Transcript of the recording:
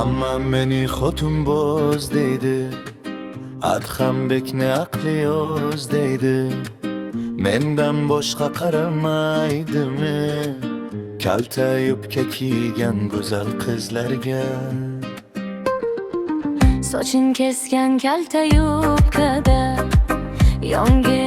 Amma meni xotin boz deydi, adham bekni aqli yoz deydi. Mendan boshqa qaramaydimi kalta yubka kiygan go'zal qizlarga? Soching kesgan kalta yubkada yongi